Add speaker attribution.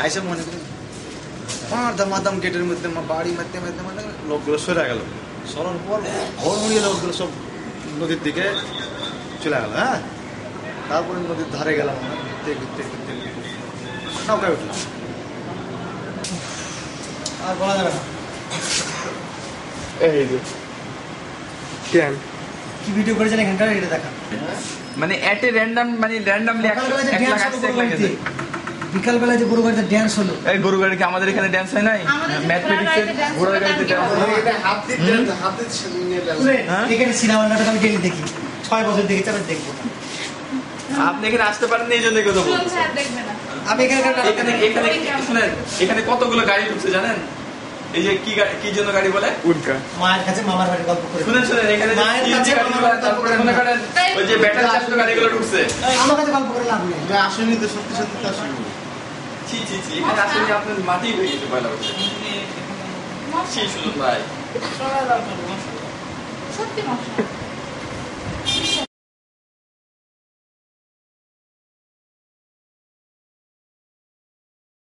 Speaker 1: আইসা মনে করি মাদাম গেটের মধ্যে বাড়ি মারতে মারতে মানে লোকগুলো সরে গেল, সরার পর ঘর মুড়িয়ে লোকগুলো সব নদীর দিকে চলে গেল। হ্যাঁ, তারপরে নদীর ধারে গেলাম আমরা, ঘুরতে ঘুরতে ঘুরতে ঘুরতে নৌকায় উঠলাম। আর বলা যাবে না।
Speaker 2: এই যে কেন
Speaker 1: কি ভিডিও করেছেন এখানকার, এটা দেখা
Speaker 3: মানে এট এ র্যান্ডম, মানে র্যান্ডমলি 1 লাখ আসছে, 1 লাখ গেছে।
Speaker 1: বিকালবেলায় যে গরু গাড়িতে ড্যান্স হলো,
Speaker 3: এই গরু গাড়ি কি আমাদের এখানে ড্যান্স হয় নাই? ম্যাথমেটিক্সে ঘোড়ার গাড়িতে ড্যান্স হয়।
Speaker 1: এখানে সিনেমা নাটক আমি ডেলি দেখি, 6 বছর দেখেছি, আমি দেখবো না।
Speaker 3: আপনি এখানে আসতে পারেন এই জন্য কথা বলছি।
Speaker 1: আমি এখানে
Speaker 3: শুনেন, এখানে কতগুলো গাড়ি ঢুকছে জানেন? এই যে কি জন্য গাড়ি বলে?
Speaker 2: উনকা
Speaker 1: মায়ের কাছে মামার বাড়ি গল্প করে।
Speaker 3: শুনেন এখানে সিএনজি গাড়ি বলে, তারপরে মনে করেন ওই যে ব্যাটারি চালিত গাড়িগুলো ঢুকছে।
Speaker 1: আমার কাছে গল্প করে লাভ নেই।
Speaker 4: আসেনি তো, সত্যি সত্যি তো আসেনি।
Speaker 3: ছি ছি ছি, এখানে আসলে আপনার মাটি হয়ে গেছে পয়লা বছর। ছি সুজন ভাই,
Speaker 5: সত্যি মশা